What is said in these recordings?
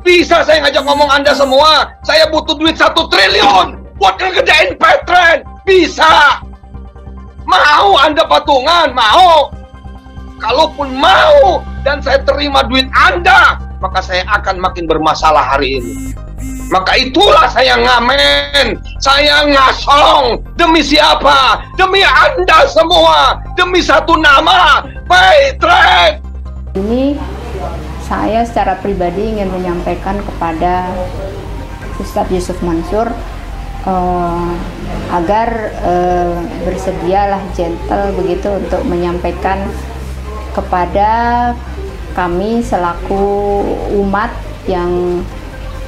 Bisa saya ngajak ngomong Anda semua. Saya butuh duit 1 triliun buat ngerjain Petren. Bisa. Mau Anda patungan? Mau. Kalaupun mau dan saya terima duit Anda, maka saya akan makin bermasalah hari ini. Maka itulah saya ngamen, saya ngasong. Demi siapa? Demi Anda semua. Demi satu nama, Petren. Ini saya secara pribadi ingin menyampaikan kepada Ustadz Yusuf Mansur agar bersedialah gentle begitu untuk menyampaikan kepada kami selaku umat yang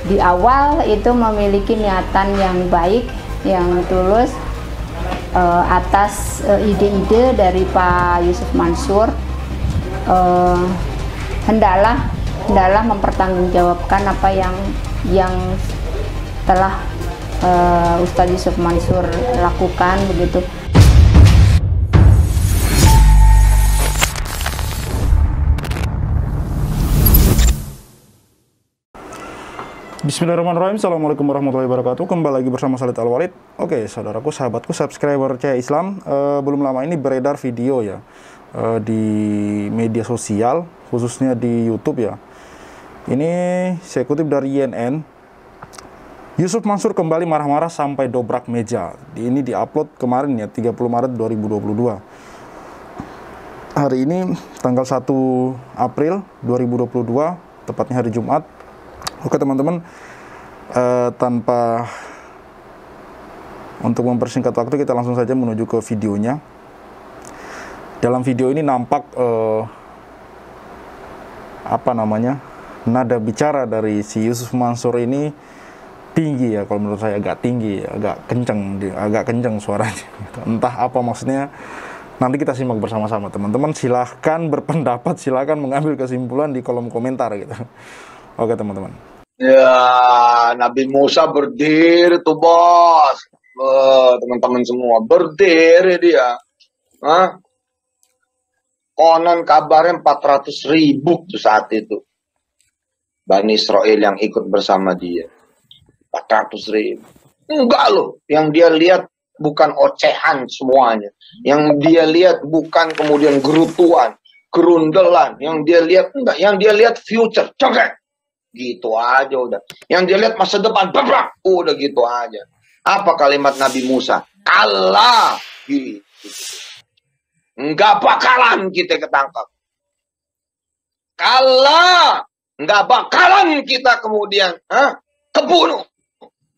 di awal itu memiliki niatan yang baik, yang tulus atas ide-ide dari Pak Yusuf Mansur. Hendaklah mempertanggungjawabkan apa yang telah Ustadz Yusuf Mansur lakukan begitu. Bismillahirrahmanirrahim. Assalamualaikum warahmatullahi wabarakatuh. Kembali lagi bersama Khalid Al-Walid. Oke, saudaraku, sahabatku, subscriber Cahaya Islam. Belum lama ini beredar video ya di media sosial, khususnya di YouTube ya. Ini saya kutip dari YNN. Yusuf Mansur kembali marah-marah sampai dobrak meja. Ini diupload kemarin ya, 30 Maret 2022. Hari ini tanggal 1 April 2022, tepatnya hari Jumat. Oke teman-teman, tanpa untuk mempersingkat waktu, kita langsung saja menuju ke videonya. Dalam video ini nampak nada bicara dari si Yusuf Mansur ini tinggi ya, kalau menurut saya agak tinggi, agak kenceng suaranya. Entah apa maksudnya, nanti kita simak bersama-sama teman-teman. Silahkan berpendapat, silahkan mengambil kesimpulan di kolom komentar gitu. Oke teman-teman. Ya, Nabi Musa berdiri tuh bos. Teman-teman semua berdiri dia. Hah? Konon kabarnya 400.000 tuh saat itu Bani Israel yang ikut bersama dia. 400.000. Enggak loh, yang dia lihat bukan ocehan semuanya. Yang dia lihat bukan kemudian gerutuan, gerundelan. Yang dia lihat enggak, yang dia lihat future. Congkak. Gitu aja udah. Yang dia lihat masa depan, babrak. Udah gitu aja. Apa kalimat Nabi Musa? Allah. Gitu. Enggak bakalan kita ketangkap. Kalah. Enggak bakalan kita kemudian kebunuh.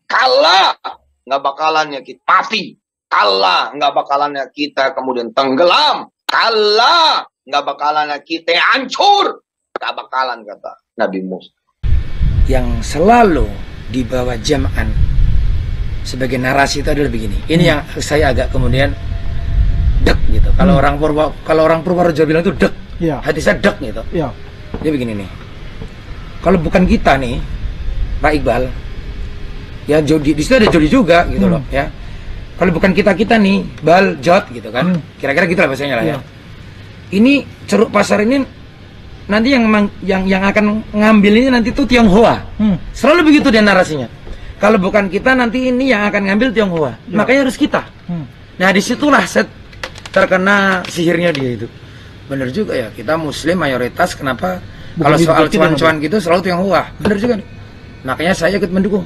Kalah. Enggak bakalannya kita mati. Kalah. Enggak bakalannya kita kemudian tenggelam. Kalah. Enggak bakalannya kita hancur. Enggak bakalan, kata Nabi Musa. Yang selalu dibawa Jam'an sebagai narasi itu adalah begini. Ini yang saya agak kemudian dek gitu. Kalau orang Purworejo bilang itu dek, ya. Hati saya dek gitu. Ya. Dia begini nih. Kalau bukan kita nih, Pak Iqbal, ya Jody, di situ ada Jody juga gitu loh, ya. Kalau bukan kita nih, Bal, Jod gitu kan. Kira-kira gitu lah bahasanya lah ya. Ini ceruk pasar ini nanti yang akan ngambil ini nanti tuh Tionghoa. Selalu begitu dia narasinya. Kalau bukan kita nanti ini yang akan ngambil Tionghoa. Ya. Makanya harus kita. Nah disitulah terkena sihirnya dia itu. Bener juga ya, kita Muslim mayoritas. Kenapa kalau soal cuan-cuan gitu selalu Tionghoa? Bener juga. Makanya saya ikut mendukung.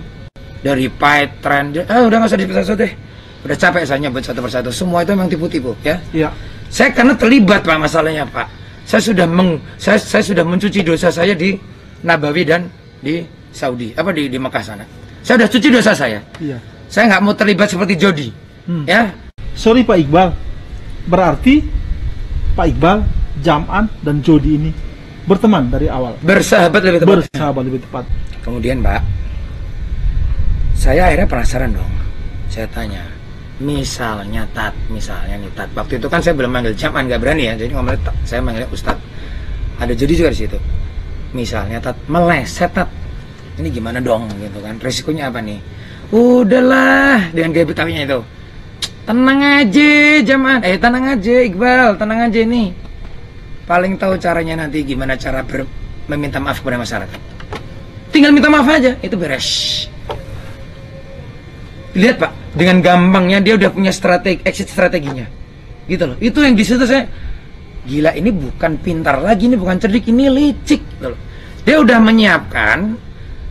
Dari Petren, udah nggak usah disebut-sebut deh. Udah capek saya nyebut satu persatu. Semua itu memang tipu-tipu ya. Iya. Saya karena terlibat Pak masalahnya Pak. Saya sudah mencuci dosa saya di Nabawi dan di Saudi, di Mekah sana. Saya sudah cuci dosa saya. Iya. Saya nggak mau terlibat seperti Jody. Ya. Sorry Pak Iqbal. Berarti Pak Iqbal, Jam'an dan Jody ini berteman dari awal. Bersahabat lebih tepat. Bersahabat lebih tepat. Kemudian Pak, saya akhirnya penasaran dong. Saya tanya, misalnya nih Tat, waktu itu kan saya belum manggil Jam'an, nggak berani ya, jadi ngomongnya saya manggilnya Ustadz. Ada Jody juga di situ. Misalnya Tat meleset Tat, ini gimana dong gitu kan? Resikonya apa nih? Udahlah, dengan gaya Betawinya itu. Tenang aja Jam'an, tenang aja Iqbal, tenang aja nih. Paling tahu caranya nanti gimana cara meminta maaf kepada masyarakat. tinggal minta maaf aja, itu beres. Lihat Pak, dengan gampangnya dia udah punya exit strateginya, gitu loh. Itu yang di situ saya gila, ini bukan pintar lagi, ini bukan cerdik, ini licik, gitu loh. Dia udah menyiapkan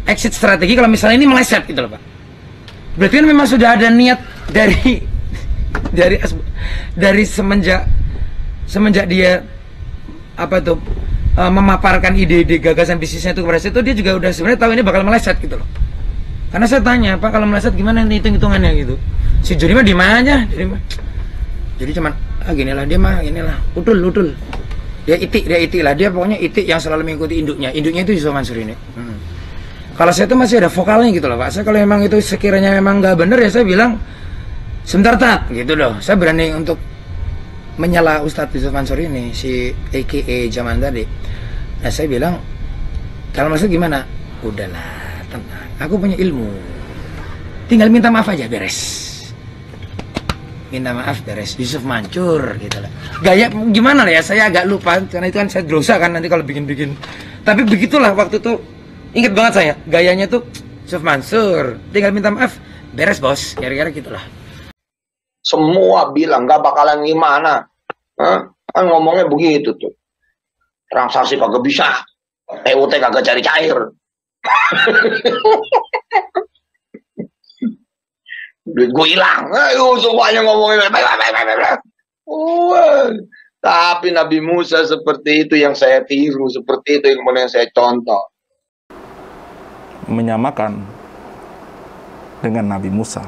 exit strategi kalau misalnya ini meleset, gitu loh Pak. Berarti kan memang sudah ada niat dari semenjak dia apa tuh memaparkan ide-ide gagasan bisnisnya itu kepada saya, itu dia juga udah sebenarnya tahu ini bakal meleset, gitu loh. Karena saya tanya, Pak, kalau meleset gimana nih hitung-hitungannya gitu. Si Joni mah di mana aja. Jadi cuman ginilah dia mah, inilah utul. Dia itik lah, dia pokoknya itik yang selalu mengikuti induknya. Induknya itu Yusuf Mansur ini. Kalau saya tuh masih ada vokalnya gitu loh Pak. Saya kalau memang itu sekiranya memang nggak bener ya saya bilang sebentar Tat, gitu loh. Saya berani untuk menyela Ustadz Yusuf Mansur ini, si AKA zaman tadi. Nah saya bilang, kalau maksud gimana? Udahlah, tenang. Aku punya ilmu. Tinggal minta maaf aja, beres. Minta maaf, beres. Yusuf Mansur, gitu lah. Gaya gimana lah ya? Saya agak lupa karena itu kan saya dosa kan nanti kalau bikin-bikin. Tapi begitulah waktu itu. Ingat banget saya, gayanya tuh Yusuf Mansur. Tinggal minta maaf, beres bos. Kira-kira gitulah. Semua bilang gak bakalan gimana. Kan ngomongnya begitu tuh. Transaksi kagak bisa. TUT kagak cari cair. Duit gue hilang. Ayo semuanya ngomongin. Tapi Nabi Musa seperti itu yang saya tiru. Seperti itu yang kemudian saya contoh. Menyamakan dengan Nabi Musa.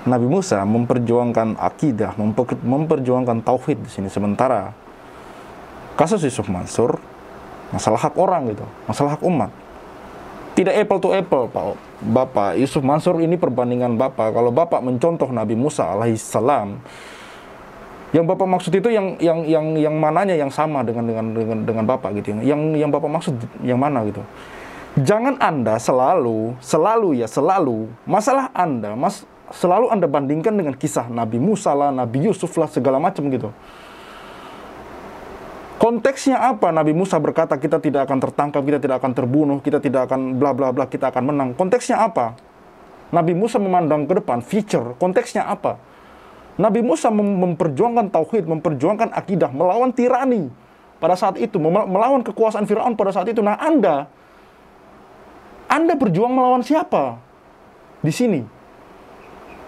Nabi Musa memperjuangkan akidah, memperjuangkan tauhid di sini. Sementara kasus Yusuf Mansur masalah hak orang gitu, masalah hak umat. Tidak apple to apple, Pak. Bapak Yusuf Mansur ini perbandingan Bapak. Kalau Bapak mencontoh Nabi Musa alaihissalam, yang Bapak maksud itu yang mananya yang sama dengan Bapak gitu. Yang Bapak maksud yang mana gitu. Jangan Anda selalu masalah Anda selalu Anda bandingkan dengan kisah Nabi Musa lah, Nabi Yusuf lah, segala macam gitu. Konteksnya apa Nabi Musa berkata kita tidak akan tertangkap, kita tidak akan terbunuh, kita tidak akan bla bla bla, kita akan menang. Konteksnya apa? Nabi Musa memandang ke depan, future. Konteksnya apa? Nabi Musa memperjuangkan tauhid, memperjuangkan akidah, melawan tirani pada saat itu, melawan kekuasaan Firaun pada saat itu. Nah, Anda berjuang melawan siapa? Di sini.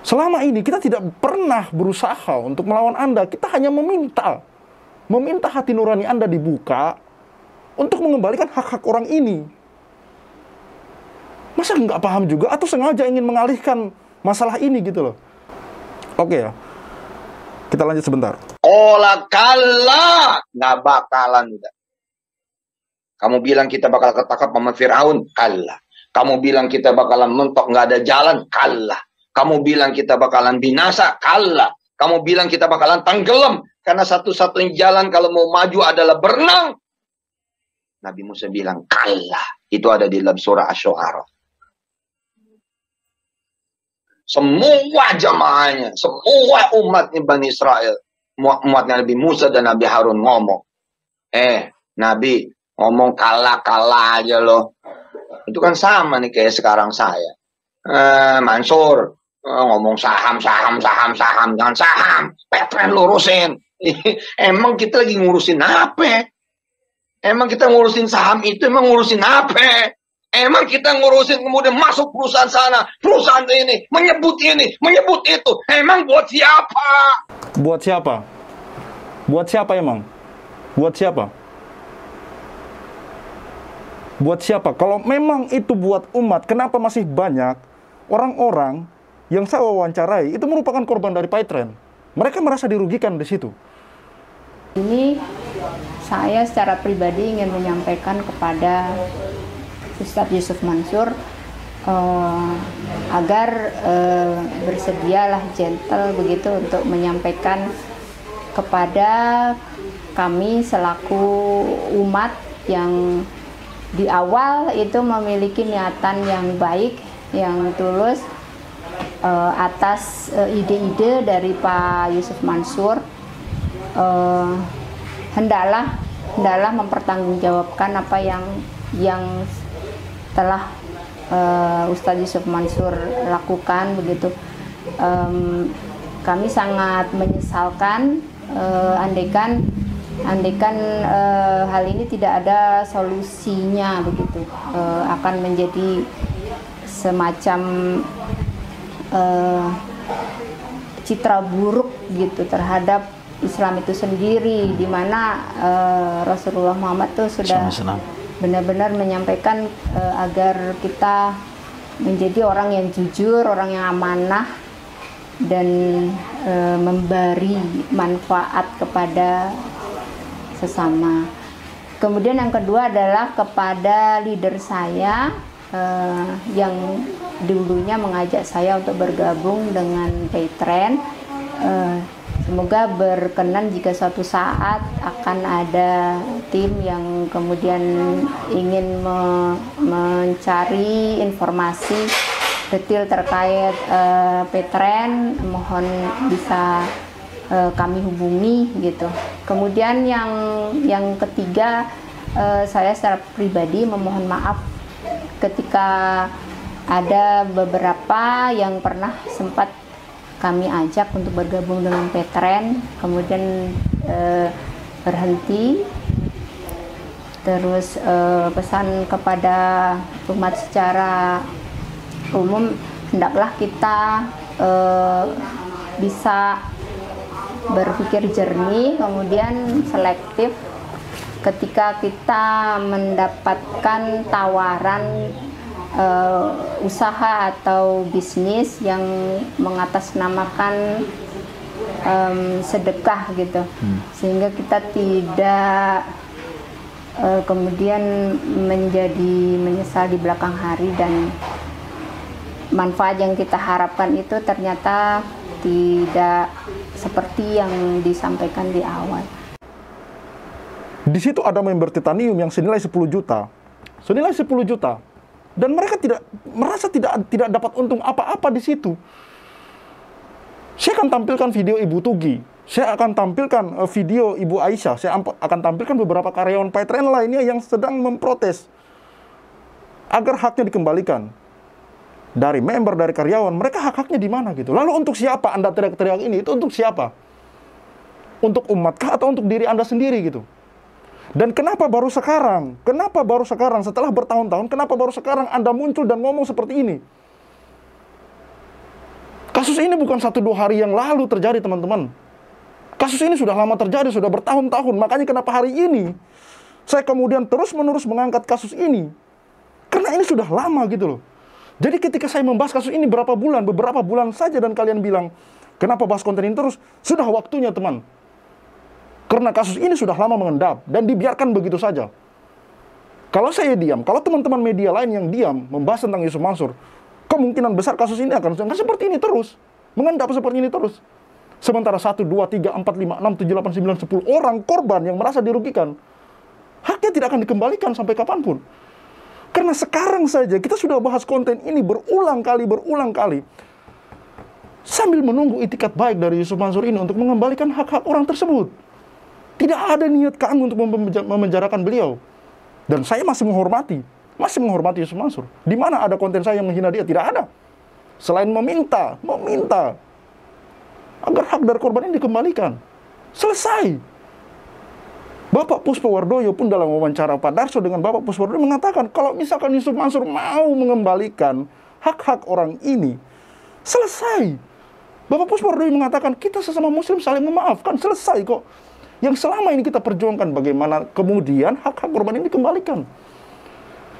Selama ini kita tidak pernah berusaha untuk melawan Anda. Kita hanya meminta hati nurani Anda dibuka untuk mengembalikan hak-hak orang ini. Masa nggak paham juga atau sengaja ingin mengalihkan masalah ini gitu loh. Oke ya. Kita lanjut sebentar. Olah kalla, nggak bakalan udah. Kamu bilang kita bakal ketangkap sama Firaun, kalah. Kamu bilang kita bakalan mentok, nggak ada jalan, kalah. Kamu bilang kita bakalan binasa, kalah. Kamu bilang kita bakalan tenggelam, karena satu-satunya jalan kalau mau maju adalah berenang. Nabi Musa bilang, kalah. Itu ada di dalam surah Asy-Syu'ara. Semua jamaahnya, semua umatnya Bani Israel, umatnya Nabi Musa dan Nabi Harun ngomong, Nabi ngomong kalah aja loh. Itu kan sama nih kayak sekarang saya. Mansur ngomong saham, jangan saham, Petren lurusin. Emang kita lagi ngurusin apa? Emang kita ngurusin saham itu, emang ngurusin apa? Emang kita ngurusin kemudian masuk perusahaan sana, perusahaan ini, menyebut itu. Emang buat siapa? Buat siapa? Buat siapa emang? Buat siapa? Buat siapa? Kalau memang itu buat umat, kenapa masih banyak orang-orang yang saya wawancarai itu merupakan korban dari Paitren? Mereka merasa dirugikan di situ. Ini saya secara pribadi ingin menyampaikan kepada Ustadz Yusuf Mansur agar bersedialah gentle begitu untuk menyampaikan kepada kami selaku umat yang di awal itu memiliki niatan yang baik, yang tulus atas ide-ide dari Pak Yusuf Mansur. Hendaklah mempertanggungjawabkan apa yang telah Ustadz Yusuf Mansur lakukan begitu. Kami sangat menyesalkan andaikan hal ini tidak ada solusinya begitu, akan menjadi semacam citra buruk gitu terhadap Islam itu sendiri, di mana Rasulullah Muhammad tuh sudah benar-benar menyampaikan agar kita menjadi orang yang jujur, orang yang amanah, dan memberi manfaat kepada sesama. Kemudian yang kedua adalah kepada leader saya yang dulunya mengajak saya untuk bergabung dengan Paytrend. Semoga berkenan jika suatu saat akan ada tim yang kemudian ingin mencari informasi detail terkait Paytrend, mohon bisa kami hubungi gitu. Kemudian yang ketiga, saya secara pribadi memohon maaf ketika ada beberapa yang pernah sempat kami ajak untuk bergabung dengan Paytrend, kemudian berhenti. Terus pesan kepada umat secara umum, hendaklah kita bisa berpikir jernih, kemudian selektif ketika kita mendapatkan tawaran usaha atau bisnis yang mengatasnamakan sedekah gitu, sehingga kita tidak kemudian menjadi menyesal di belakang hari dan manfaat yang kita harapkan itu ternyata tidak seperti yang disampaikan di awal. Di situ ada member titanium yang senilai 10 juta. Senilai 10 juta. Dan mereka merasa tidak dapat untung apa-apa di situ. Saya akan tampilkan video Ibu Tugi. Saya akan tampilkan video Ibu Aisyah. Saya akan tampilkan beberapa karyawan Paytrend lainnya yang sedang memprotes agar haknya dikembalikan. Dari member, dari karyawan, mereka hak-haknya di mana gitu. Lalu untuk siapa Anda teriak-teriak ini? Itu untuk siapa? Untuk umatkah atau untuk diri Anda sendiri gitu? Dan kenapa baru sekarang? Kenapa baru sekarang setelah bertahun-tahun? Kenapa baru sekarang Anda muncul dan ngomong seperti ini? Kasus ini bukan 1-2 hari yang lalu terjadi, teman-teman. Kasus ini sudah lama terjadi, sudah bertahun-tahun. Makanya kenapa hari ini saya kemudian terus-menerus mengangkat kasus ini? Karena ini sudah lama gitu loh. Jadi ketika saya membahas kasus ini beberapa bulan saja, dan kalian bilang, kenapa bahas konten ini terus? Sudah waktunya, teman. Karena kasus ini sudah lama mengendap dan dibiarkan begitu saja. Kalau saya diam, kalau teman-teman media lain yang diam membahas tentang Yusuf Mansur, kemungkinan besar kasus ini akan seperti ini terus, mengendap seperti ini terus. Sementara 1, 2, 3, 4, 5, 6, 7, 8, 9, 10 orang korban yang merasa dirugikan, haknya tidak akan dikembalikan sampai kapanpun. Karena sekarang saja kita sudah bahas konten ini berulang kali, sambil menunggu itikat baik dari Yusuf Mansur ini untuk mengembalikan hak-hak orang tersebut. Tidak ada niat kami untuk memenjarakan beliau. Dan saya masih menghormati Yusuf Mansur. Di mana ada konten saya yang menghina dia? Tidak ada. Selain meminta agar hak dari korban ini dikembalikan. Selesai. Bapak Puspawardoyo pun dalam wawancara Pak Darso dengan Bapak Puspawardoyo mengatakan, kalau misalkan Yusuf Mansur mau mengembalikan hak-hak orang ini, selesai. Bapak Puspawardoyo mengatakan, kita sesama muslim saling memaafkan, selesai kok. Yang selama ini kita perjuangkan bagaimana kemudian hak-hak korban ini dikembalikan.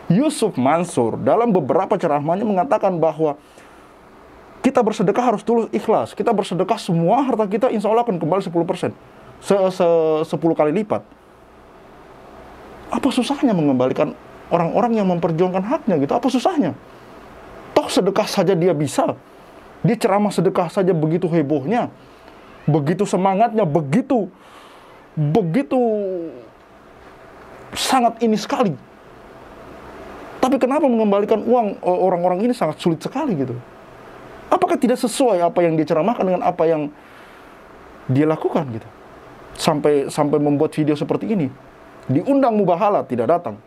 Yusuf Mansur dalam beberapa ceramahnya mengatakan bahwa kita bersedekah harus tulus ikhlas. Kita bersedekah semua harta kita insya Allah akan kembali 10%. 10 kali lipat. Apa susahnya mengembalikan orang-orang yang memperjuangkan haknya gitu? Apa susahnya? Toh sedekah saja dia bisa. Dia ceramah sedekah saja begitu hebohnya. Begitu semangatnya, begitu sangat ini sekali. Tapi kenapa mengembalikan uang orang-orang ini sangat sulit sekali gitu? Apakah tidak sesuai apa yang dia ceramahkan dengan apa yang dia lakukan gitu? Sampai membuat video seperti ini. Diundang mubahala tidak datang.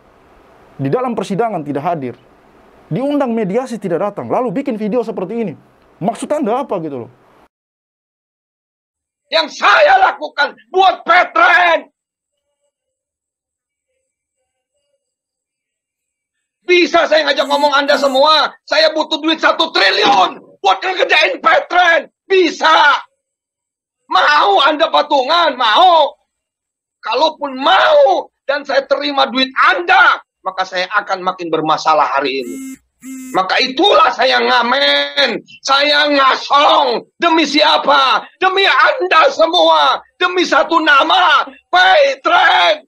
Di dalam persidangan tidak hadir. Diundang mediasi tidak datang, lalu bikin video seperti ini. Maksud Anda apa gitu loh? Yang saya lakukan buat Petren. Bisa saya ngajak ngomong Anda semua. Saya butuh duit 1 triliun buat ngerjain Petren. Bisa. Mau Anda patungan? Mau. Kalaupun mau dan saya terima duit Anda, maka saya akan makin bermasalah hari ini. Maka itulah saya ngamen, saya ngasong. Demi siapa? Demi Anda semua. Demi satu nama, Petren.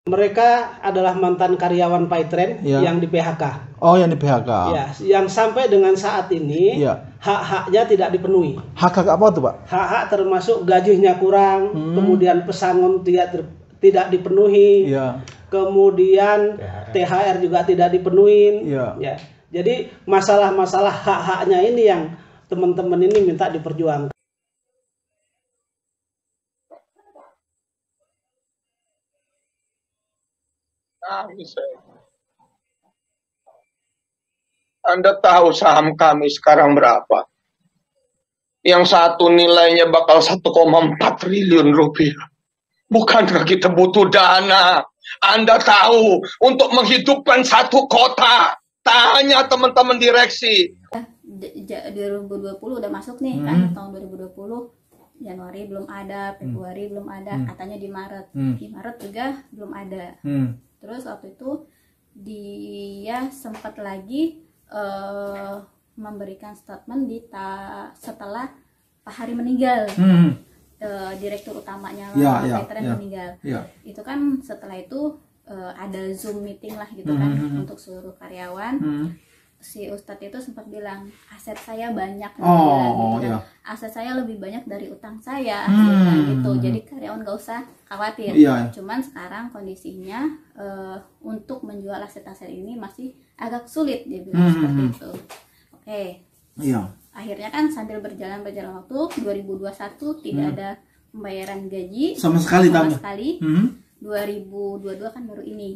Mereka adalah mantan karyawan Petren yang di PHK. Oh, yang di PHK. Ya, yang sampai dengan saat ini hak-haknya tidak dipenuhi. Hak apa tuh, Pak? Hak-hak termasuk gajinya kurang, kemudian pesangon tidak dipenuhi. Kemudian THR juga tidak dipenuhi. Ya. Jadi masalah-masalah hak-haknya ini yang teman-teman ini minta diperjuangkan. Anda tahu saham kami sekarang berapa? Yang satu nilainya bakal 1,4 triliun rupiah. Bukankah kita butuh dana? Anda tahu, untuk menghidupkan satu kota, tanya teman-teman direksi. 2020 udah masuk nih kan, tahun 2020 Januari belum ada, Februari belum ada, katanya di Maret. Di Maret juga belum ada. Terus waktu itu dia sempat lagi memberikan statement setelah Pak Hari meninggal. Direktur utamanya Petren meninggal. Itu kan setelah itu ada Zoom meeting lah gitu kan untuk seluruh karyawan. Si Ustadz itu sempat bilang aset saya banyak, aset saya lebih banyak dari utang saya, gitu. Jadi karyawan gak usah khawatir. Cuman sekarang kondisinya untuk menjual aset-aset ini masih agak sulit, dia bilang seperti itu. Oke. Akhirnya kan sambil berjalan waktu 2021 tidak ada pembayaran gaji sama sekali. 2022 kan baru ini.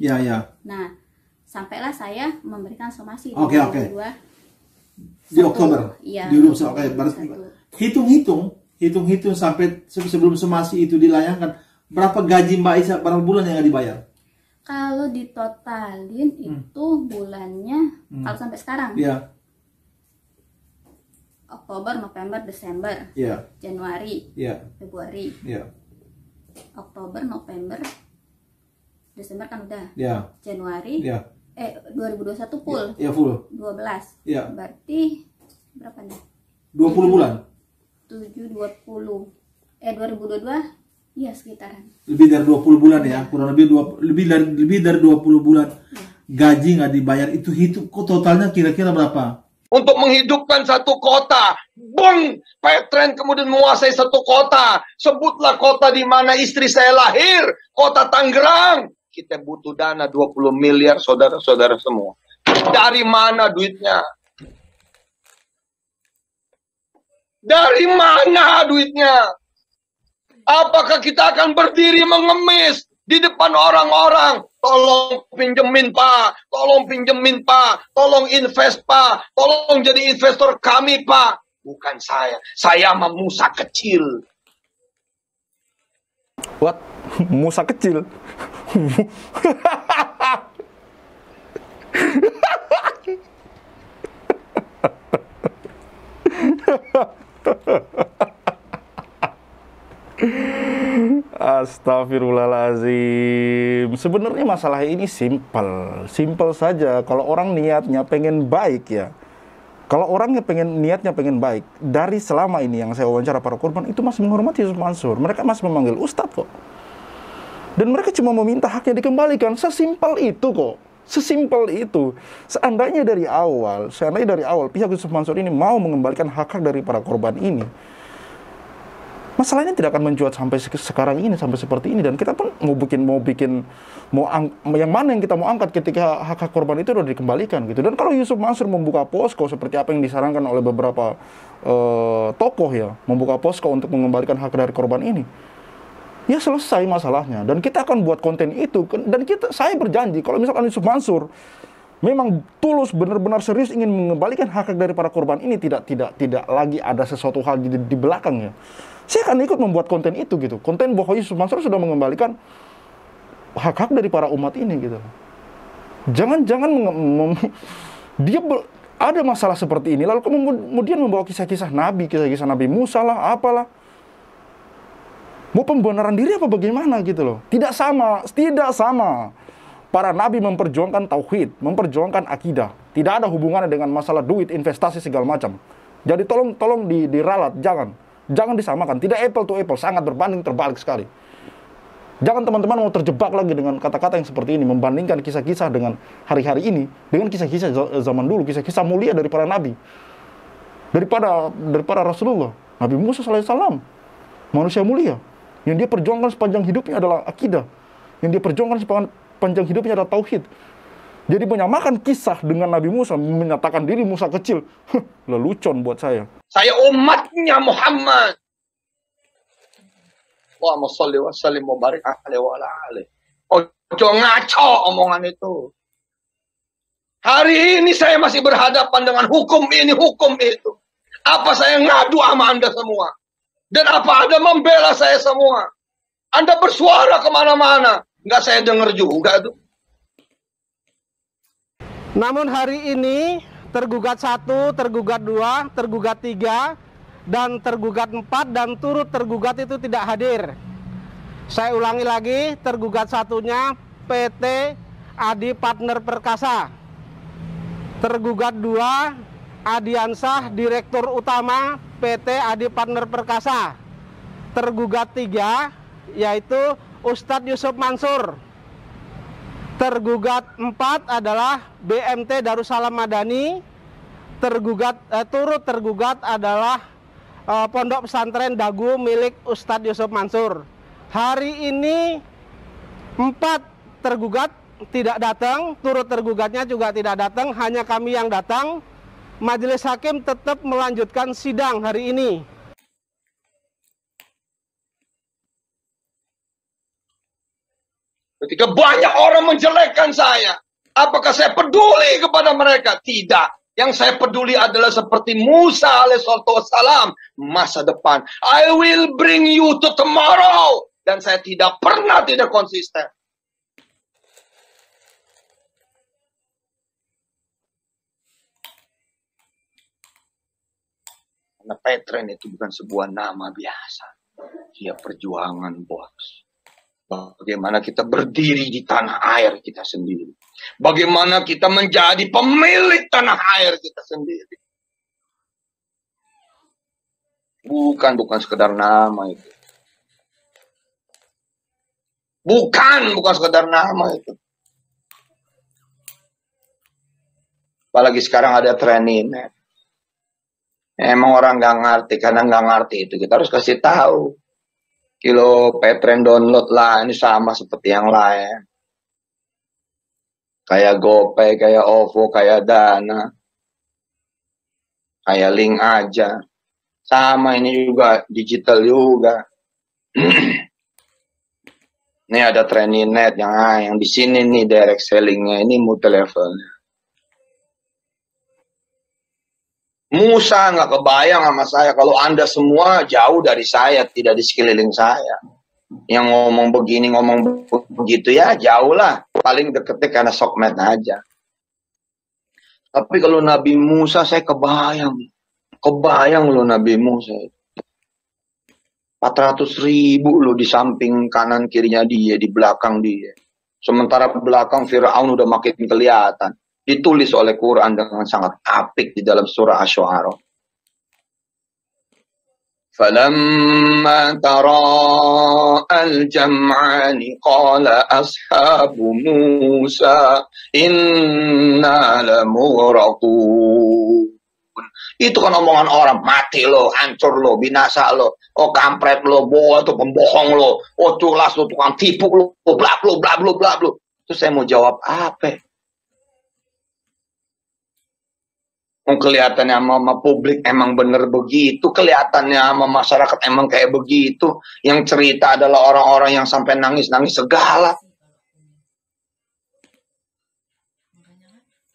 Nah, sampailah saya memberikan somasi di 2022 di Oktober. Di hitung-hitung sampai sebelum somasi itu dilayangkan, berapa gaji Mbak Isa berapa bulan yang nggak dibayar? Kalau ditotalin itu bulannya kalau sampai sekarang Oktober, November, Desember, Januari, Februari, Oktober, November, Desember kan udah, Januari, 2021 full, full, 12, berarti berapa nih? 20 bulan, 2022, iya sekitaran. Lebih dari 20 bulan ya, kurang lebih dari 20 bulan gaji nggak dibayar. Itu hitung totalnya kira-kira berapa? Untuk menghidupkan satu kota, Petren kemudian menguasai satu kota. Sebutlah kota di mana istri saya lahir, kota Tangerang. Kita butuh dana 20 miliar, saudara-saudara semua. Dari mana duitnya? Dari mana duitnya? Apakah kita akan berdiri mengemis di depan orang-orang? Tolong pinjemin Pak, tolong pinjemin Pak, tolong invest Pak, tolong jadi investor kami Pak. Bukan saya mah Musa kecil. What? Musa kecil? Astagfirullahaladzim. Sebenarnya masalah ini simpel saja. Kalau orang niatnya pengen baik ya, kalau orangnya niatnya pengen baik, dari selama ini yang saya wawancara para korban itu masih menghormati Yusuf Mansur. Mereka masih memanggil Ustadz kok. Dan mereka cuma meminta haknya dikembalikan. Sesimpel itu kok. Sesimpel itu. Seandainya dari awal pihak Yusuf Mansur ini mau mengembalikan hak-hak dari para korban ini, masalahnya tidak akan mencuat sampai sekarang ini, sampai seperti ini. Dan kita pun yang mana yang kita mau angkat ketika hak-hak korban itu sudah dikembalikan gitu. Dan kalau Yusuf Mansur membuka posko seperti apa yang disarankan oleh beberapa tokoh ya, membuka posko untuk mengembalikan hak dari korban ini, ya selesai masalahnya. Dan kita akan buat konten itu. Dan saya berjanji kalau misalkan Yusuf Mansur memang tulus benar-benar serius ingin mengembalikan hak dari para korban ini, tidak lagi ada sesuatu hal di belakangnya, saya akan ikut membuat konten itu gitu. Konten bahwa Yusuf Mansur sudah mengembalikan hak-hak dari para umat ini gitu. Jangan dia ada masalah seperti ini lalu kemudian membawa kisah-kisah Nabi, kisah-kisah Nabi Musa lah, apalah. Mau pembenaran diri apa bagaimana gitu loh. Tidak sama. Para nabi memperjuangkan tauhid, memperjuangkan akidah. Tidak ada hubungannya dengan masalah duit, investasi segala macam. Jadi tolong diralat, jangan disamakan. Tidak apple to apple, sangat berbanding terbalik sekali. Jangan teman-teman mau terjebak lagi dengan kata-kata yang seperti ini, membandingkan kisah-kisah dengan hari-hari ini dengan kisah-kisah zaman dulu, kisah-kisah mulia dari para nabi. Daripada Rasulullah, Nabi Musa alaihissalam, manusia mulia. Yang dia perjuangkan sepanjang hidupnya adalah akidah. Yang dia perjuangkan sepanjang hidupnya adalah tauhid. Jadi menyamakan kisah dengan Nabi Musa, menyatakan diri Musa kecil, lelucon buat saya. Saya umatnya Muhammad. Allahumma sholli wa sallim wa barik alaihi wa ala alihi. Ojo ngaco omongan itu. Hari ini saya masih berhadapan dengan hukum ini, hukum itu. Apa saya ngadu sama Anda semua? Dan apa Anda membela saya semua? Anda bersuara kemana-mana. Nggak saya dengar juga tuh. Namun hari ini tergugat 1, tergugat 2, tergugat 3, dan tergugat 4 dan turut tergugat itu tidak hadir. Saya ulangi lagi, tergugat 1-nya PT Adi Partner Perkasa. Tergugat 2 Adiansah, Direktur Utama PT Adi Partner Perkasa. Tergugat 3 yaitu Ustadz Yusuf Mansur. Tergugat 4 adalah BMT Darussalam Madani. Turut tergugat adalah Pondok Pesantren Dagu milik Ustadz Yusuf Mansur. Hari ini 4 tergugat tidak datang, turut tergugatnya juga tidak datang, hanya kami yang datang. Majelis Hakim tetap melanjutkan sidang hari ini. Ketika banyak orang menjelekkan saya, apakah saya peduli kepada mereka? Tidak. Yang saya peduli adalah seperti Musa alaihissalam, masa depan. I will bring you to tomorrow. Dan saya tidak pernah tidak konsisten. Karena Petren itu bukan sebuah nama biasa. Dia perjuangan, bos. Bagaimana kita berdiri di tanah air kita sendiri. Bagaimana kita menjadi pemilik tanah air kita sendiri. Bukan sekedar nama itu. Bukan sekedar nama itu. Apalagi sekarang ada training. Emang orang nggak ngerti, karena nggak ngerti itu kita harus kasih tahu. Kilo Petren download lah, ini sama seperti yang lain. Kayak GoPay, kayak OVO, kayak Dana. Kayak link aja. Sama ini juga, digital juga. Ini ada training net yang di sini nih direct sellingnya, ini multi levelnya. Musa nggak kebayang sama saya kalau Anda semua jauh dari saya, tidak di sekeliling saya. Yang ngomong begini, ngomong begitu ya jauh lah. Paling deketnya karena sokmed aja. Tapi kalau Nabi Musa saya kebayang. Kebayang loh Nabi Musa. 400.000 loh di samping kanan kirinya dia, di belakang dia. Sementara belakang Fir'aun udah makin kelihatan. Ditulis oleh Quran dengan sangat apik di dalam surah Asy-Syu'ara. Falamma tara'al jam'ani qala ashabu Musa inna lamughraqun. Itu kan omongan orang, mati lo, hancur lo, binasa lo, oh kampret lo, tuh pembohong lo, oh culas lo, tukang tipu lo, bla bla bla bla bla. Terus saya mau jawab apa? Kelihatannya sama publik emang bener begitu, kelihatannya sama masyarakat emang kayak begitu. Yang cerita adalah orang-orang yang sampai nangis-nangis segala.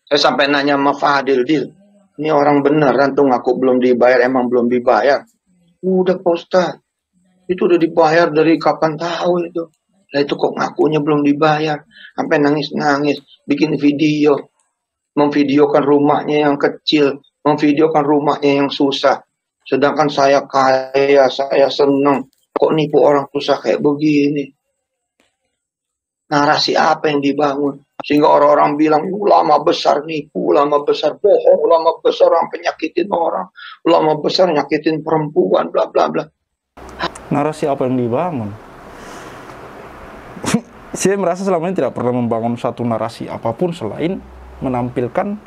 Saya sampai nanya sama Fadil, Dil, ini orang beneran tuh ngaku belum dibayar, emang belum dibayar. Udah Pak Ustadz, itu udah dibayar dari kapan tahu itu. Lah itu kok ngakunya belum dibayar. Sampai nangis-nangis, bikin video. Memvideokan rumahnya yang kecil, memvideokan rumahnya yang susah. Sedangkan saya kaya, saya seneng. Kok nipu orang susah kayak begini? Narasi apa yang dibangun? Sehingga orang-orang bilang, ulama besar nipu, ulama besar bohong, ulama besar orang penyakitin orang, ulama besar nyakitin perempuan, bla bla bla. Narasi apa yang dibangun? Saya merasa selama ini tidak pernah membangun satu narasi apapun selain menampilkan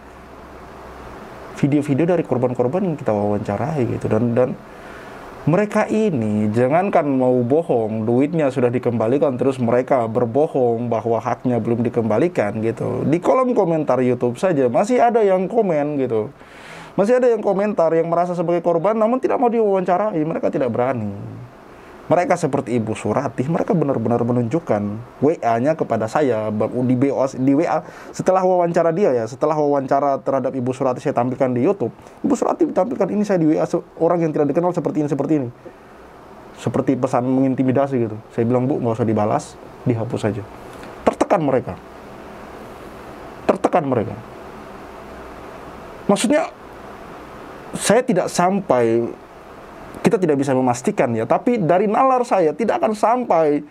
video-video dari korban-korban yang kita wawancarai gitu. Dan mereka ini jangankan mau bohong, duitnya sudah dikembalikan, terus mereka berbohong bahwa haknya belum dikembalikan gitu. Di kolom komentar YouTube saja masih ada yang komen gitu. Masih ada yang komentar yang merasa sebagai korban namun tidak mau diwawancarai, mereka tidak berani. Mereka seperti Ibu Surati, mereka benar-benar menunjukkan WA-nya kepada saya di WA setelah wawancara dia ya, setelah wawancara terhadap Ibu Surati saya tampilkan di YouTube. Ibu Surati ditampilkan ini saya di WA orang yang tidak dikenal seperti ini. Seperti pesan mengintimidasi gitu. Saya bilang, Bu, nggak usah dibalas, dihapus saja. Tertekan mereka. Maksudnya saya tidak sampai, kita tidak bisa memastikan ya, tapi dari nalar saya tidak akan sampai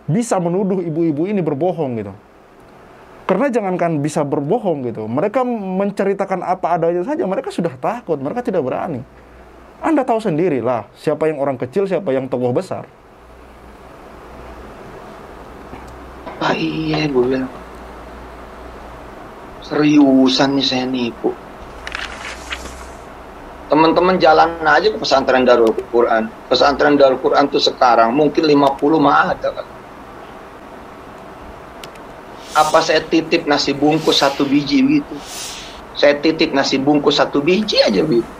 bisa menuduh ibu-ibu ini berbohong gitu. Karena jangankan bisa berbohong gitu, mereka menceritakan apa adanya saja, mereka sudah takut, mereka tidak berani. Anda tahu sendiri lah, siapa yang orang kecil, siapa yang tokoh besar. Ah iya, gue bilang, seriusan nih saya nipu. Teman-teman jalan aja ke pesantren Darul Quran. Pesantren Darul Quran tuh sekarang mungkin 50 mah ada kan. Apa saya titip nasi bungkus 1 biji gitu? Saya titip nasi bungkus 1 biji aja gitu.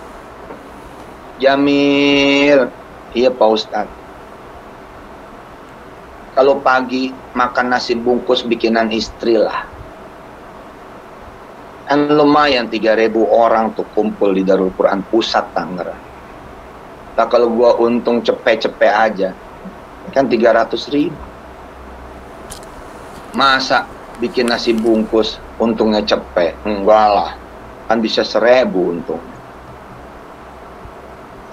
Jamil, iya Pak Ustadz. Kalau pagi makan nasi bungkus bikinan istri lah. Kan lumayan 3.000 orang tuh kumpul di Darul Quran Pusat Tangerang. Nah kalau gua untung cepet-cepet aja, kan 300.000. Masa bikin nasi bungkus untungnya cepet? Enggak lah, kan bisa 1.000 untung.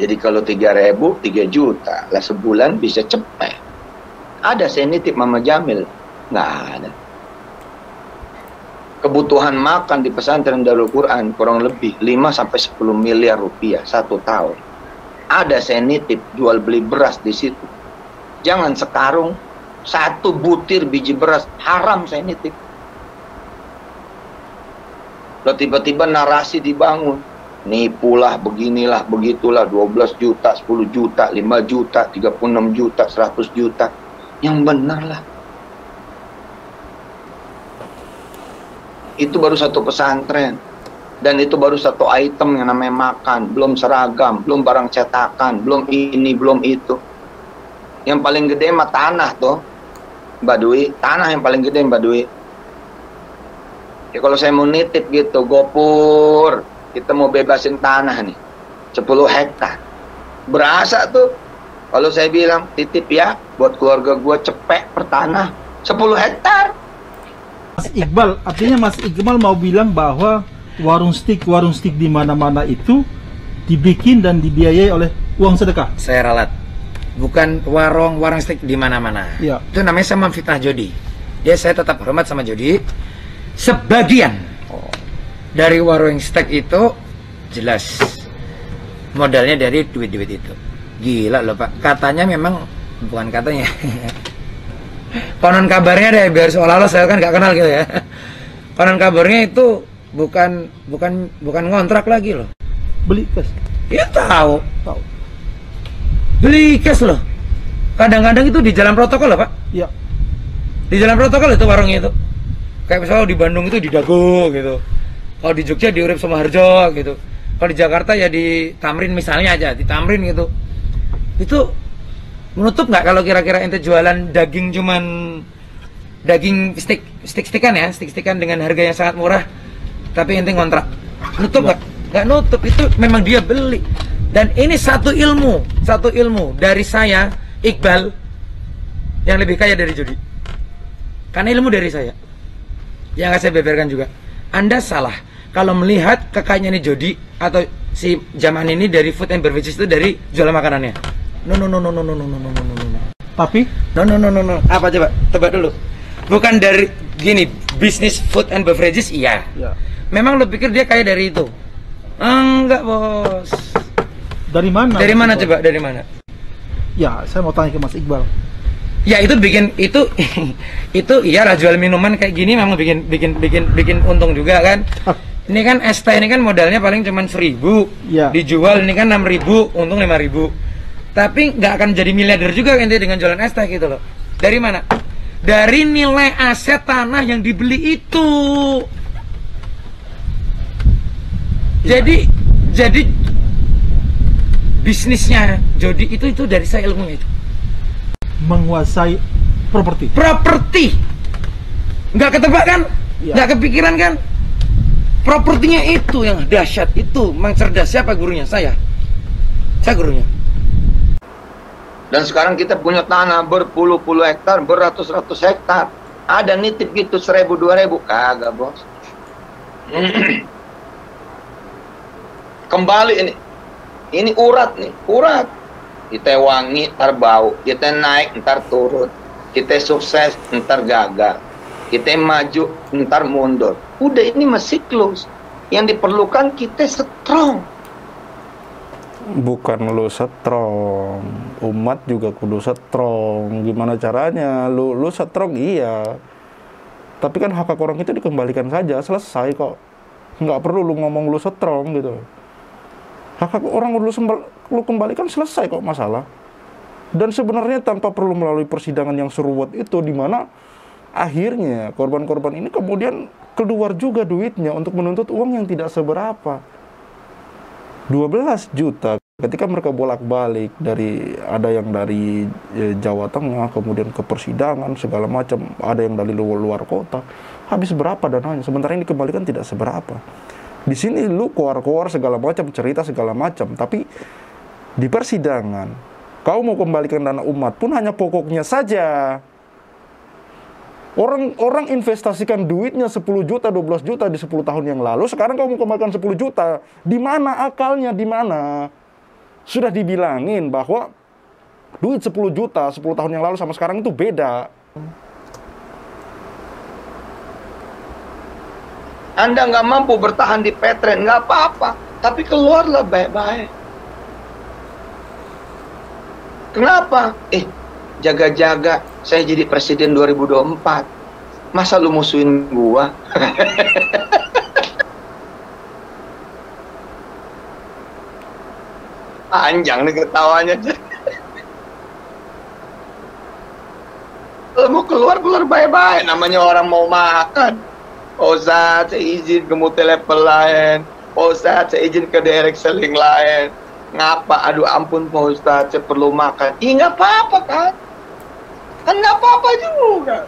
Jadi kalau 3.000, 3 juta. Lah sebulan bisa cepet. Ada saya nitip Mama Jamil? Nggak ada. Kebutuhan makan di pesantren Darul Quran kurang lebih 5-10 miliar rupiah 1 tahun. Ada saya nitip jual beli beras di situ. Jangan sekarung, 1 butir biji beras haram saya nitip. Lalu tiba-tiba narasi dibangun. Nipulah, beginilah, begitulah, 12 juta, 10 juta, 5 juta, 36 juta, 100 juta. Yang benar lah. Itu baru 1 pesantren. Dan itu baru 1 item yang namanya makan. Belum seragam, belum barang cetakan, belum ini, belum itu. Yang paling gede mah tanah tuh, Mbak Dwi. Tanah yang paling gede Mbak Dwi. Ya kalau saya mau nitip gitu, Gopur, kita mau bebasin tanah nih, 10 hektar. Berasa tuh. Kalau saya bilang, titip ya, buat keluarga gua cepet per tanah, 10 hektar. Mas Iqbal, artinya Mas Iqbal mau bilang bahwa warung stik di mana-mana itu dibikin dan dibiayai oleh uang sedekah. Saya ralat. Bukan warung stik di mana-mana. Ya. Itu namanya sama fitnah jodi. Ya saya tetap hormat sama jodi. Sebagian dari warung stik itu jelas modalnya dari duit-duit itu. Gila loh Pak. Katanya memang, bukan katanya. Konon kabarnya deh, biar seolah-olah saya kan nggak kenal gitu ya. Konon kabarnya itu bukan ngontrak lagi loh. Beli cash. Ya tahu. Beli cash loh. Kadang-kadang itu di jalan protokol loh Pak. Iya. Di jalan protokol itu warungnya itu. Kayak misalnya di Bandung itu di Dago gitu. Kalau di Jogja di Urip Sumoharjo gitu. Kalau di Jakarta ya di Tamrin misalnya aja, di Tamrin gitu. Itu menutup nggak kalau kira-kira ente jualan daging cuman daging stikan ya, stikan dengan harga yang sangat murah, tapi ente ngontrak. Nutup nggak? Nggak nutup, itu memang dia beli. Dan ini satu ilmu dari saya, Iqbal, yang lebih kaya dari judi. Karena ilmu dari saya. Yang akan saya beberkan juga. Anda salah kalau melihat kekayaan ini jodi atau si Jaman ini dari food and beverages itu dari jualan makanannya. No. Tapi? No. Apa coba? Tebak dulu. Bukan dari gini, bisnis food and beverages iya. Ya. Memang lo pikir dia kaya dari itu? Enggak, Bos. Dari mana? Dari mana coba? Dari mana? Ya, saya mau tanya ke Mas Iqbal. Ya itu bikin itu iya lah, jual minuman kayak gini memang bikin untung juga kan. Ini kan es teh ini kan modalnya paling cuma 1.000, Ya. dijual ini kan 6.000, untung 5.000. Tapi nggak akan jadi miliarder juga ente dengan jualan es teh gitu loh. Dari mana? Dari nilai aset tanah yang dibeli itu. Jadi bisnisnya jodi itu dari saya ilmunya itu. Menguasai properti. Nggak ketebak kan? Ya. Nggak kepikiran kan? Propertinya itu yang dahsyat, itu cerdas. Siapa gurunya? Saya gurunya. Dan sekarang kita punya tanah berpuluh-puluh hektar, beratus-ratus hektar. Ada nitip gitu 1.000-2.000, kagak, Bos. Kembali ini urat nih, urat. Kita wangi, ntar bau. Kita naik, ntar turun. Kita sukses, ntar gagal. Kita maju, ntar mundur. Udah, ini masih siklus. Yang diperlukan kita strong. Bukan lu strong, umat juga kudu strong. Gimana caranya? Lu strong iya. Tapi kan hak orang itu dikembalikan saja, selesai kok. Nggak perlu lu ngomong lu strong gitu. Hak orang lu kembalikan, selesai kok masalah. Dan sebenarnya tanpa perlu melalui persidangan yang seruat itu, di mana akhirnya korban-korban ini kemudian keluar juga duitnya untuk menuntut uang yang tidak seberapa. 12 juta ketika mereka bolak-balik ada yang dari Jawa Tengah, kemudian ke persidangan segala macam, ada yang dari luar kota. Habis berapa dananya? Sementara ini dikembalikan tidak seberapa. Di sini lu keluar segala macam, cerita segala macam, tapi di persidangan kau mau kembalikan dana umat pun hanya pokoknya saja. Orang investasikan duitnya 10 juta, 12 juta di 10 tahun yang lalu, sekarang kamu kembalikan 10 juta. Di mana akalnya, di mana? Sudah dibilangin bahwa duit 10 juta 10 tahun yang lalu sama sekarang itu beda. Anda nggak mampu bertahan di Petren, nggak apa-apa. Tapi keluarlah baik-baik. Kenapa? Jaga-jaga, saya jadi presiden 2024. Masa lu musuhin gua? Panjang nih ketawanya. Kalau mau keluar baik-baik. Namanya orang mau makan. Ustaz, saya izin ke multilevel lain. Ustaz, saya izin ke direct selling lain. Ngapa? Aduh ampun Pak Ustaz, saya perlu makan. Nggak apa-apa kan? Kan nggak apa-apa juga.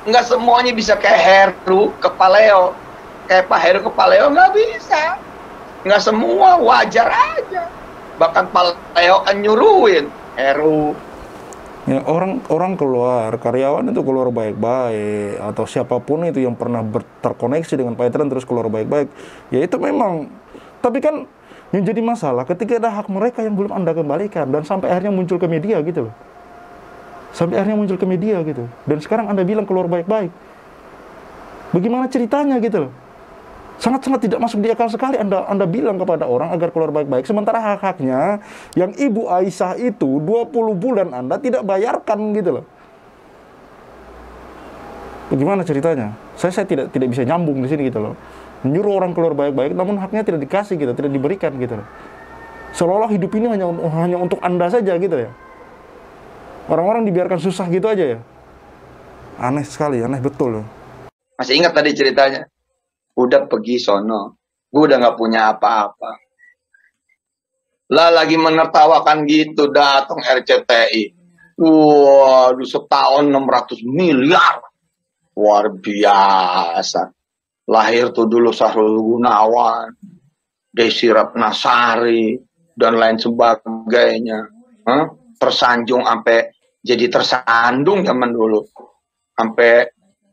Nggak semuanya bisa kayak Heru ke Paleo. Kayak Pak Heru ke Paleo nggak bisa. Nggak semua, wajar aja. Bahkan Paleo kan nyuruhin Heru. Ya, orang keluar, karyawan itu keluar baik-baik, atau siapapun itu yang pernah terkoneksi dengan Petren terus keluar baik-baik. Ya itu memang. Tapi kan yang jadi masalah ketika ada hak mereka yang belum Anda kembalikan, dan sampai akhirnya muncul ke media gitu loh. Sampai akhirnya muncul ke media gitu. Dan sekarang Anda bilang keluar baik-baik. Bagaimana ceritanya gitu loh. Sangat-sangat tidak masuk di akal sekali Anda bilang kepada orang agar keluar baik-baik. Sementara hak-haknya yang Ibu Aisyah itu 20 bulan Anda tidak bayarkan gitu loh. Bagaimana ceritanya? Saya tidak bisa nyambung di sini gitu loh. Menyuruh orang keluar baik-baik, namun haknya tidak dikasih gitu, tidak diberikan gitu loh. Seolah-olah hidup ini hanya untuk Anda saja gitu ya. Orang-orang dibiarkan susah gitu aja ya. Aneh sekali, aneh betul loh. Masih ingat tadi ceritanya? Udah pergi sono, gue udah nggak punya apa-apa. Lah lagi menertawakan gitu, datang RCTI. Waduh, setahun 600 miliar. Luar biasa. Lahir tuh dulu Sahrul Gunawan, Desi Ratnasari, dan lain sebagainya. Tersanjung sampai jadi tersandung zaman dulu. Sampai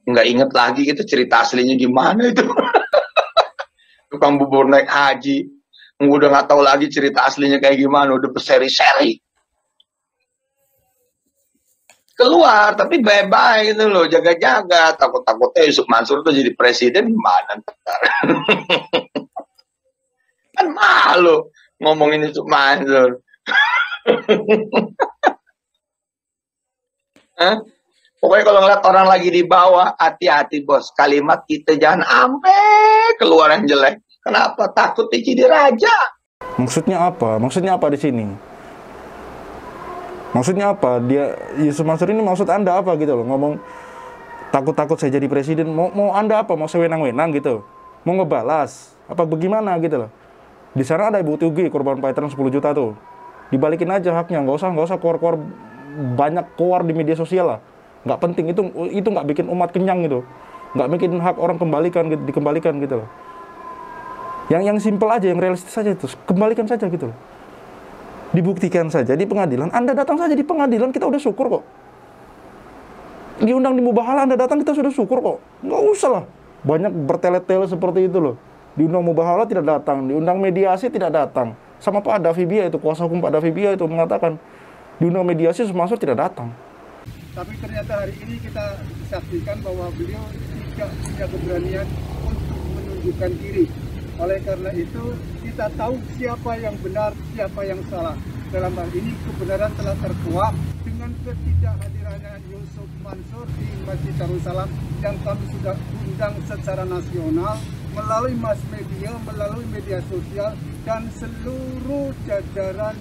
nggak inget lagi itu cerita aslinya gimana itu. Tukang bubur naik haji. Udah nggak tahu lagi cerita aslinya kayak gimana. Udah berseri-seri. Keluar, tapi bye-bye gitu loh. Jaga-jaga. Takut-takutnya Yusuf Mansur tuh jadi presiden gimana ntar. Kan malu ngomongin Yusuf Mansur. Pokoknya kalau ngeliat orang lagi di bawah, hati-hati bos. Kalimat kita jangan sampai keluar yang jelek. Kenapa? Takut jadi raja. Maksudnya apa? Maksudnya apa di sini? Maksudnya apa? Yusuf Mansur ini maksud Anda apa gitu loh? Ngomong takut-takut saya jadi presiden. Mau Anda apa? Mau sewenang-wenang gitu? Mau ngebalas? Apa bagaimana gitu loh? Di sana ada Ibu Tugi, korban Python 10 juta tuh. Dibalikin aja haknya. Nggak usah keluar banyak keluar di media sosial lah. Nggak penting, itu nggak bikin umat kenyang gitu. Nggak bikin hak orang dikembalikan gitu loh. Yang simple aja, yang realistis saja itu, kembalikan saja gitu loh. Dibuktikan saja di pengadilan. Anda datang saja di pengadilan, kita udah syukur kok. Diundang di Mubahala, Anda datang, kita sudah syukur kok. Nggak usah lah banyak bertele-tele seperti itu loh. Diundang Mubahala tidak datang, diundang mediasi tidak datang. Sama Pak Davibia itu, kuasa hukum Pak Davibia itu mengatakan diundang mediasi Mansur tidak datang. Tapi ternyata hari ini kita saksikan bahwa beliau tidak punya keberanian untuk menunjukkan diri. Oleh karena itu kita tahu siapa yang benar, siapa yang salah. Dalam hal ini kebenaran telah terkuak dengan ketidakhadirannya Yusuf Mansur di Masjid Darussalam yang kami sudah undang secara nasional melalui mass media, melalui media sosial, dan seluruh jajaran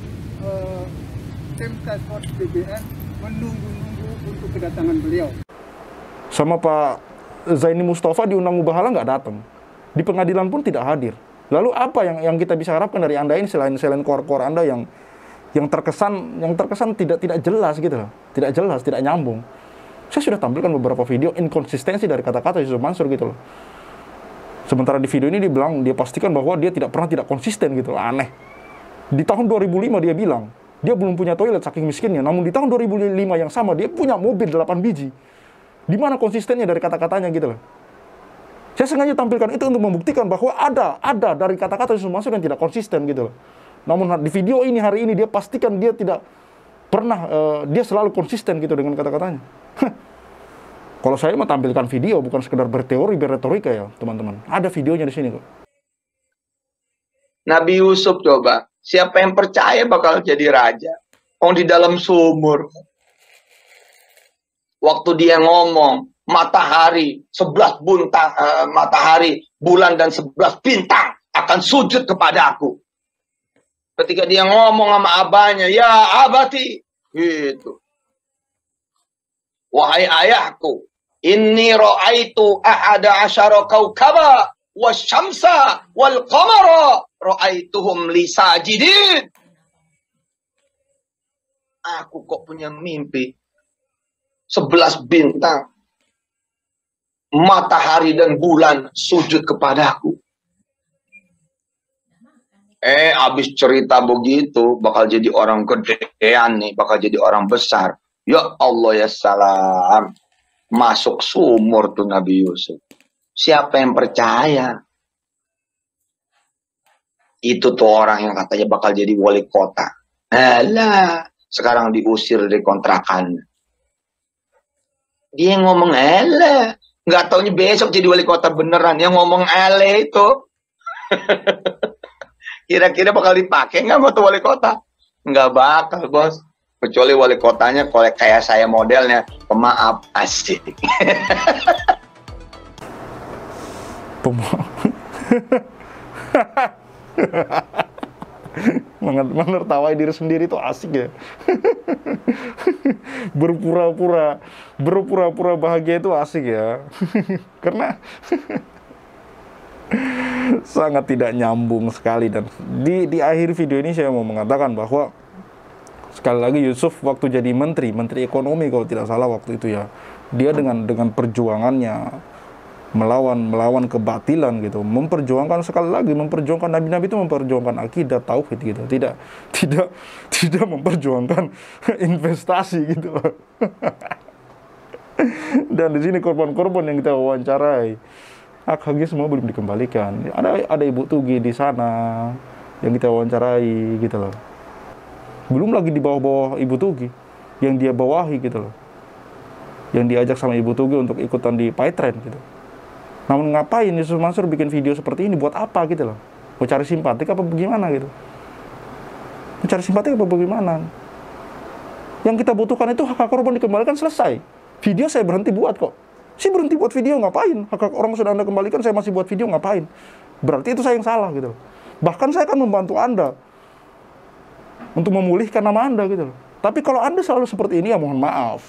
tim task force BBN menunggu-nunggu untuk kedatangan beliau. Sama Pak Zaini Mustafa diundang Mubahala nggak datang. Di pengadilan pun tidak hadir. Lalu apa yang kita bisa harapkan dari Anda ini selain core Anda yang terkesan tidak jelas gitu loh. Tidak jelas, tidak nyambung. Saya sudah tampilkan beberapa video inkonsistensi dari kata-kata Yusuf Mansur gitu loh. Sementara di video ini dia pastikan bahwa dia tidak pernah tidak konsisten gitu loh. Aneh. Di tahun 2005 dia bilang dia belum punya toilet saking miskinnya. Namun di tahun 2005 yang sama dia punya mobil 8 biji. Di mana konsistennya dari kata-katanya gitu loh. Saya sengaja tampilkan itu untuk membuktikan bahwa ada dari kata-kata Yusuf Mansur yang tidak konsisten gitu loh. Namun di video ini hari ini dia pastikan dia tidak pernah, dia selalu konsisten gitu dengan kata-katanya. Kalau saya mau tampilkan video bukan sekedar berretorika ya teman-teman. Ada videonya di sini kok. Nabi Yusuf coba, siapa yang percaya bakal jadi raja? Di dalam sumur. Waktu dia ngomong, matahari, 11 buntang, matahari, bulan dan 11 bintang akan sujud kepada aku. Ketika dia ngomong sama abahnya, ya abati, gitu. Wahai ayahku, inni ra'aitu ahada asyara kaukaba wasyamsa wal qamara ra'aituhum li sajidin. Aku kok punya mimpi 11 bintang, matahari dan bulan sujud kepadaku. Abis cerita begitu, bakal jadi orang gedean nih, bakal jadi orang besar. Ya Allah ya salam. Masuk sumur tuh Nabi Yusuf. Siapa yang percaya? Itu tuh orang yang katanya bakal jadi wali kota. Alah, sekarang diusir dari kontrakan. Dia ngomong alah. Nggak taunya besok jadi wali kota beneran. Yang ngomong alah itu. Kira-kira bakal dipakai nggak sama tuh wali kota? Nggak bakal, bos. Kecuali wali kotanya kayak saya modelnya, pemaaf, asik. Menertawai diri sendiri itu asik ya. Berpura-pura bahagia itu asik ya. Karena sangat tidak nyambung sekali. Dan di akhir video ini saya mau mengatakan bahwa sekali lagi Yusuf waktu jadi menteri ekonomi kalau tidak salah waktu itu ya, dia dengan perjuangannya melawan kebatilan gitu, memperjuangkan, sekali lagi memperjuangkan nabi-nabi itu memperjuangkan akidah tauhid gitu, tidak memperjuangkan investasi gitu. Dan di sini korban-korban yang kita wawancarai, hak-haknya semua belum dikembalikan. Ada Ibu Tugi di sana yang kita wawancarai gitu loh. Belum lagi di bawah-bawah Ibu Tugi yang dia bawahi gitu loh, yang diajak sama Ibu Tugi untuk ikutan di Pytrend gitu. Namun ngapain Yusuf Mansur bikin video seperti ini, buat apa gitu loh? Mau cari simpatik apa bagaimana gitu? Mau cari simpatik apa bagaimana? Yang kita butuhkan itu hak korban dikembalikan, selesai. Video saya berhenti buat kok. Saya berhenti buat video, ngapain? Hak orang sudah Anda kembalikan, saya masih buat video, ngapain? Berarti itu saya yang salah gitu loh. Bahkan saya akan membantu Anda untuk memulihkan nama Anda gitu loh. Tapi kalau Anda selalu seperti ini, ya mohon maaf.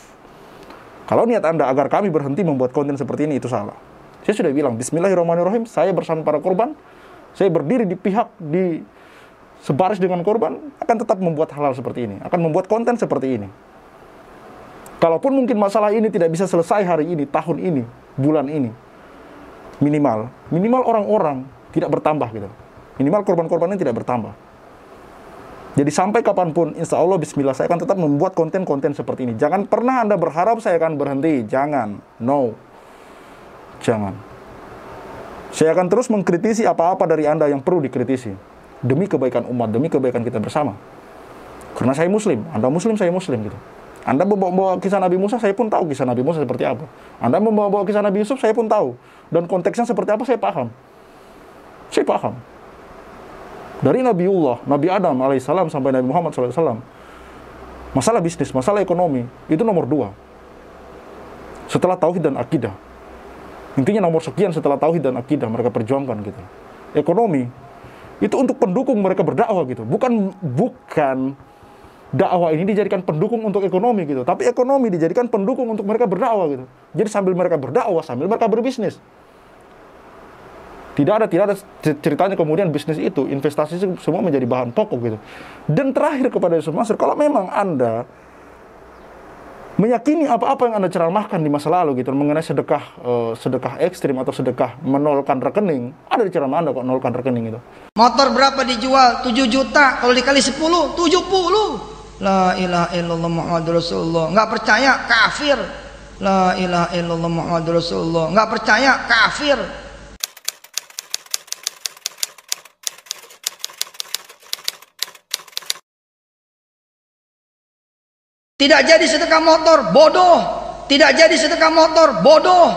Kalau niat Anda agar kami berhenti membuat konten seperti ini, itu salah. Saya sudah bilang, bismillahirrahmanirrahim, saya bersama para korban, saya berdiri di pihak, di sebaris dengan korban, akan tetap membuat hal-hal seperti ini, akan membuat konten seperti ini. Kalaupun mungkin masalah ini tidak bisa selesai hari ini, tahun ini, bulan ini, minimal orang-orang tidak bertambah gitu. Minimal korban-korbannya tidak bertambah. Jadi sampai kapanpun, insya Allah, bismillah, saya akan tetap membuat konten-konten seperti ini. Jangan pernah Anda berharap saya akan berhenti. Jangan. No. Jangan. Saya akan terus mengkritisi apa-apa dari Anda yang perlu dikritisi. Demi kebaikan umat, demi kebaikan kita bersama. Karena saya Muslim. Anda Muslim, saya Muslim gitu. Anda membawa kisah Nabi Musa, saya pun tahu kisah Nabi Musa seperti apa. Anda membawa kisah Nabi Yusuf, saya pun tahu. Dan konteksnya seperti apa, saya paham. Saya paham. Dari Nabiullah, Nabi Adam alaihissalam sampai Nabi Muhammad SAW, masalah bisnis, masalah ekonomi, itu nomor 2. Setelah tauhid dan akidah. Intinya nomor sekian setelah tauhid dan akidah mereka perjuangkan gitu. Ekonomi itu untuk pendukung mereka berdakwah gitu. Bukan dakwah ini dijadikan pendukung untuk ekonomi gitu, tapi ekonomi dijadikan pendukung untuk mereka berdakwah gitu. Jadi sambil mereka berdakwah, sambil mereka berbisnis. Tidak ada ceritanya kemudian bisnis itu, investasi semua menjadi bahan pokok gitu. Dan terakhir kepada Yusuf Mansur, kalau memang Anda meyakini apa-apa yang Anda ceramahkan di masa lalu gitu, mengenai sedekah ekstrim atau sedekah menolkan rekening, ada di ceramah Anda kok menolkan rekening itu. Motor berapa dijual? 7 juta, kalau dikali 10, 70. La ilaha illallah Muhammadur Rasulullah. Nggak percaya, kafir. La ilaha illallah Muhammadur Rasulullah. Nggak percaya, kafir. Tidak jadi sedekah motor, bodoh. Tidak jadi sedekah motor, bodoh.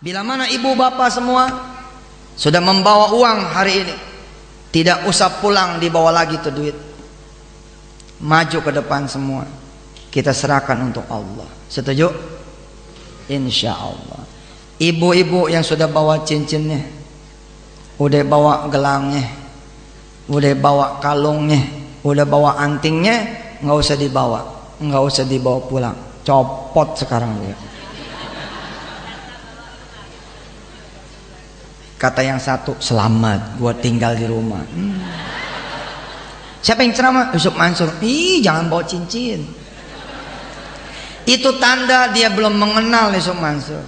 Bila mana ibu bapak semua sudah membawa uang hari ini, tidak usah pulang dibawa lagi tuh duit. Maju ke depan semua. Kita serahkan untuk Allah. Setuju? Insya Allah. Ibu-ibu yang sudah bawa cincinnya, udah bawa gelangnya, udah bawa kalungnya, udah bawa antingnya, nggak usah dibawa pulang, copot sekarang dia. Kata yang satu, selamat, gua tinggal di rumah. Siapa yang ceramah? Yusuf Mansur. Ih, jangan bawa cincin. Itu tanda dia belum mengenal Yusuf Mansur.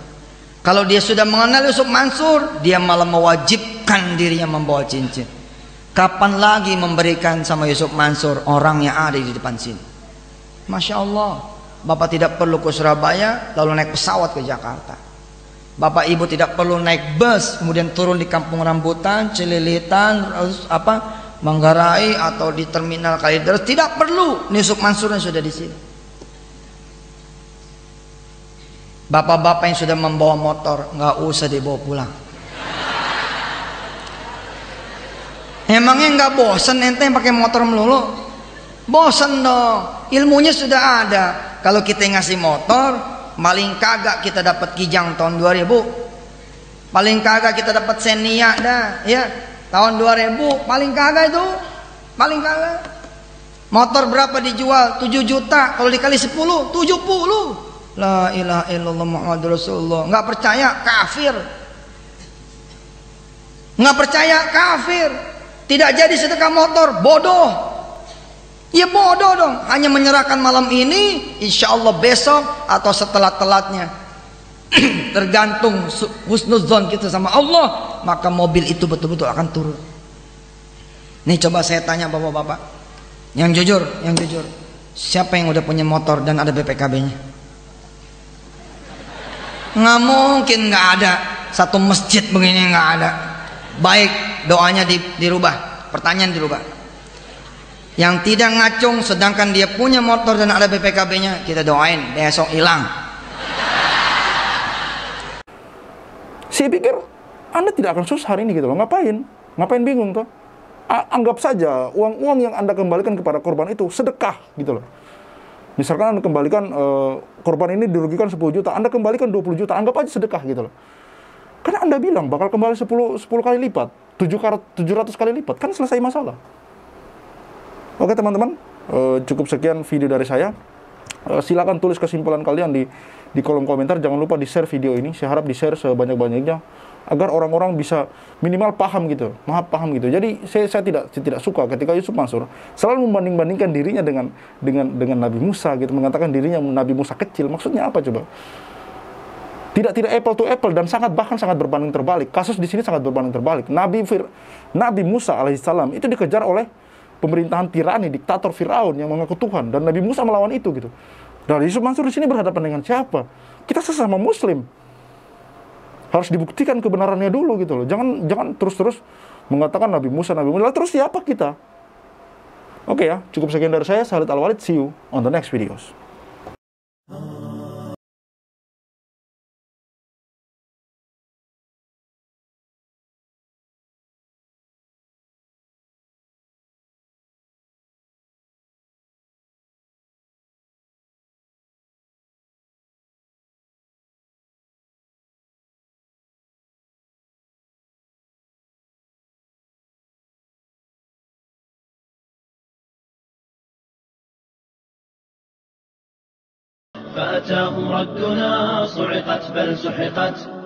Kalau dia sudah mengenal Yusuf Mansur, dia malah mewajibkan dirinya membawa cincin. Kapan lagi memberikan sama Yusuf Mansur orang yang ada di depan sini? Masya Allah. Bapak tidak perlu ke Surabaya lalu naik pesawat ke Jakarta. Bapak ibu tidak perlu naik bus kemudian turun di Kampung Rambutan, Cililitan, Manggarai atau di Terminal Kalideres. Tidak perlu. Yusuf Mansur yang sudah di sini. Bapak-bapak yang sudah membawa motor, nggak usah dibawa pulang. Emangnya nggak bosen ente yang pakai motor melulu? Bosen dong. Ilmunya sudah ada. Kalau kita ngasih motor, paling kagak kita dapat Kijang tahun 2000. Paling kagak kita dapat Xenia dah, ya. Tahun 2000 paling kagak itu. Paling kagak. Motor berapa dijual? 7 juta. Kalau dikali 10, 70. La ilaha illallah Muhammadur Rasulullah. Nggak percaya, kafir. Nggak percaya, kafir. Tidak jadi sedekah motor, bodoh. Ya bodoh dong. Hanya menyerahkan malam ini, insya Allah besok atau setelah telatnya. Tergantung husnuzon kita sama Allah, maka mobil itu betul-betul akan turun. Nih coba saya tanya bapak-bapak, yang jujur, siapa yang udah punya motor dan ada BPKB-nya? Nggak mungkin nggak ada. Satu masjid begini nggak ada. Baik, doanya dirubah, pertanyaan dirubah. Yang tidak ngacung sedangkan dia punya motor dan ada BPKB-nya, kita doain besok hilang. Saya pikir Anda tidak akan susah hari ini gitu loh. Ngapain bingung toh? Anggap saja uang-uang yang Anda kembalikan kepada korban itu sedekah gitu loh. Misalkan Anda kembalikan korban ini dirugikan 10 juta, Anda kembalikan 20 juta, anggap aja sedekah gitu loh. Karena Anda bilang bakal kembali 10 kali lipat, 700 kali lipat, kan selesai masalah. Oke teman-teman, cukup sekian video dari saya. Silakan tulis kesimpulan kalian di kolom komentar. Jangan lupa di-share video ini. Saya harap di-share sebanyak-banyaknya agar orang-orang bisa minimal paham gitu. Jadi saya tidak suka ketika Yusuf Mansur selalu membanding-bandingkan dirinya dengan Nabi Musa gitu, mengatakan dirinya Nabi Musa kecil. Maksudnya apa coba? Tidak apple to apple dan bahkan sangat berbanding terbalik. Kasus di sini sangat berbanding terbalik. Nabi Musa alaihissalam itu dikejar oleh pemerintahan tirani, diktator Firaun yang mengaku Tuhan, dan Nabi Musa melawan itu gitu. Dan Yusuf Mansur di sini berhadapan dengan siapa? Kita sesama Muslim. Harus dibuktikan kebenarannya dulu gitu loh. Jangan terus-terus mengatakan Nabi Musa. Terus siapa kita? Oke ya, cukup sekian dari saya, Khalid Al-Walid. See you on the next videos. فأتاهم ردنا صعقت بل سحقت